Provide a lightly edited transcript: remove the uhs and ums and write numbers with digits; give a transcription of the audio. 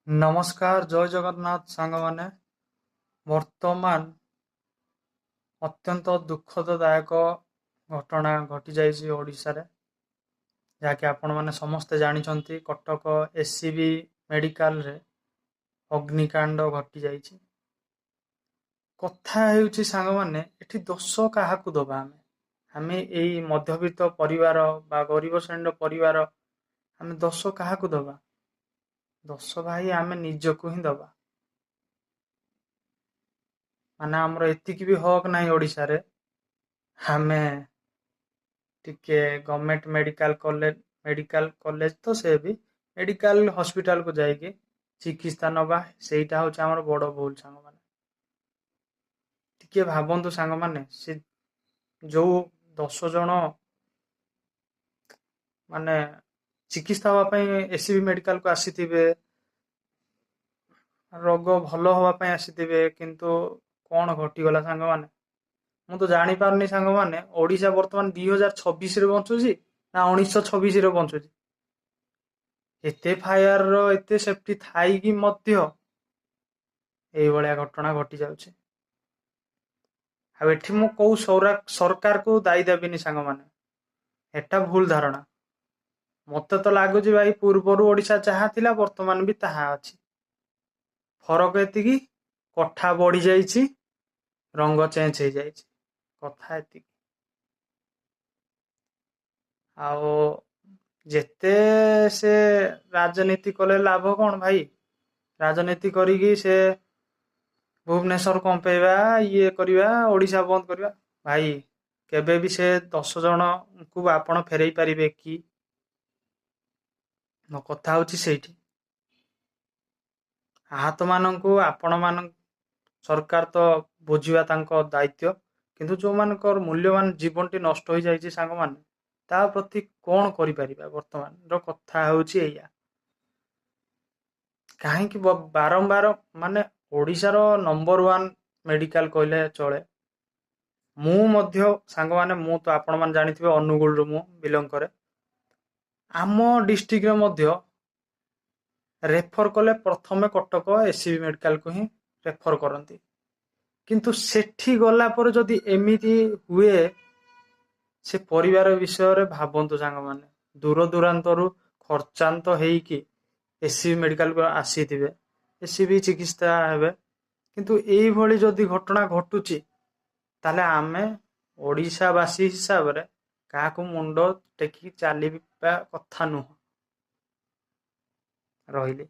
ନମସ୍କାର, ଜୟ ଜଗନ୍ନାଥ ସାଙ୍ଗମାନେ। ବର୍ତ୍ତମାନ ଅତ୍ୟନ୍ତ ଦୁଃଖଦାୟକ ଘଟଣା ଘଟିଯାଇଛି ଓଡ଼ିଶାରେ, ଯାହାକି ଆପଣମାନେ ସମସ୍ତେ ଜାଣିଛନ୍ତି। କଟକ ଏସ୍ସିବି ମେଡିକାଲରେ ଅଗ୍ନିକାଣ୍ଡ ଘଟିଯାଇଛି। କଥା ହେଉଛି ସାଙ୍ଗମାନେ, ଏଠି ଦୋଷ କାହାକୁ ଦବା? ଆମେ ଏଇ ମଧ୍ୟବିତ୍ତ ପରିବାର ବା ଗରିବ ଶ୍ରେଣୀର ପରିବାର, ଆମେ ଦୋଷ କାହାକୁ ଦବା? ଦୋଷ ଭାଇ ଆମେ ନିଜକୁ ହିଁ ଦବା। ମାନେ ଆମର ଏତିକି ବି ହକ୍ ନାହିଁ ଓଡ଼ିଶାରେ ଆମେ ଟିକେ ଗଭର୍ଣ୍ଣମେଣ୍ଟ ମେଡିକାଲ କଲେଜ ତ ସେ ବି ମେଡିକାଲ ହସ୍ପିଟାଲକୁ ଯାଇକି ଚିକିତ୍ସା ନେବା, ସେଇଟା ହେଉଛି ଆମର ବଡ଼ ଭୁଲ। ସାଙ୍ଗମାନେ ଟିକେ ଭାବନ୍ତୁ, ସାଙ୍ଗମାନେ ସେ ଯୋଉ 10 ଜଣ ମାନେ ଚିକିତ୍ସା ହେବା ପାଇଁ ଏସ୍ସିବି ମେଡିକାଲକୁ ଆସିଥିବେ, ରୋଗ ଭଲ ହବା ପାଇଁ ଆସିଥିବେ, କିନ୍ତୁ କଣ ଘଟିଗଲା ସାଙ୍ଗମାନେ? ମୁଁ ତ ଜାଣିପାରୁନି ସାଙ୍ଗମାନେ, ଓଡ଼ିଶା ବର୍ତ୍ତମାନ 2026ରେ ବଞ୍ଚୁଛି ନା 1926ରେ ବଞ୍ଚୁଛି? ଏତେ ଫାୟାରର ଏତେ ସେଫ୍ଟି ଥାଇକି ମଧ୍ୟ ଏଇଭଳିଆ ଘଟଣା ଘଟି ଯାଉଛି। ଆଉ ଏଠି ମୁଁ କୋଉ ସରକାରକୁ ଦାୟୀ ଦେବିନି ସାଙ୍ଗମାନେ, ଏଟା ଭୁଲ ଧାରଣା। ମତେ ତ ଲାଗୁଛି ଭାଇ, ପୂର୍ବରୁ ଓଡ଼ିଶା ଯାହା ଥିଲା ବର୍ତ୍ତମାନ ବି ତାହା ଅଛି। ଫରକ ଏତିକି, କୋଠା ବଢି ଯାଇଛି, ରଙ୍ଗ ଚେଞ୍ଜ ହେଇଯାଇଛି, କଥା ଏତିକି। ଆଉ ଯେତେ ସେ ରାଜନୀତି କଲେ ଲାଭ କଣ ଭାଇ? ରାଜନୀତି କରିକି ସେ ଭୁବନେଶ୍ୱର କମ୍ପେଇବା, ଇଏ କରିବା, ଓଡ଼ିଶା ବନ୍ଦ କରିବା। ଭାଇ କେବେ ବି ସେ 10 ଜଣଙ୍କୁ ଆପଣ ଫେରେଇ ପାରିବେ କି? ମୋ କଥା ହେଉଛି ସେଇଠି। ଆହତମାନଙ୍କୁ ସରକାର ତ ବୁଝିବା ତାଙ୍କ ଦାୟିତ୍ୱ, କିନ୍ତୁ ଯୋଉମାନଙ୍କର ମୂଲ୍ୟବାନ ଜୀବନଟି ନଷ୍ଟ ହୋଇଯାଇଛି ସାଙ୍ଗମାନେ, ତା ପ୍ରତି କଣ କରିପାରିବା? ବର୍ତ୍ତମାନର କଥା ହେଉଛି ଏଇଆ। କାହିଁକି ବାରମ୍ବାର, ମାନେ ଓଡ଼ିଶାର ନମ୍ବର 1 ମେଡିକାଲ କହିଲେ ଚଳେ। ମୁଁ ମଧ୍ୟ ସାଙ୍ଗମାନେ, ମୁଁ ତ ଆପଣମାନେ ଜାଣିଥିବେ ଅନୁଗୁଳରୁ ମୁଁ ବିଲଙ୍ଗ କରେ। ଆମ ଡିଷ୍ଟ୍ରିକ୍ଟରେ ମଧ୍ୟ ରେଫର କଲେ ପ୍ରଥମେ କଟକ ଏସ୍ସିବି ମେଡିକାଲକୁ ହିଁ ରେଫର କରନ୍ତି। କିନ୍ତୁ ସେଠି ଗଲା ପରେ ଯଦି ଏମିତି ହୁଏ, ସେ ପରିବାର ବିଷୟରେ ଭାବନ୍ତୁ ସାଙ୍ଗମାନେ। ଦୂର ଦୂରାନ୍ତରୁ ଖର୍ଚ୍ଚାନ୍ତ ହେଇକି ଏସ୍ସିବି ମେଡିକାଲକୁ ଆସିଥିବେ, ଏସ୍ସିବି ଚିକିତ୍ସା ହେବେ, କିନ୍ତୁ ଏଇଭଳି ଯଦି ଘଟଣା ଘଟୁଛି, ତାହେଲେ ଆମେ ଓଡ଼ିଶାବାସୀ ହିସାବରେ କାହାକୁ ମୁଣ୍ଡ ଟେକିକି ଚାଲିବା କଥା ନୁହଁ। ରହିଲି।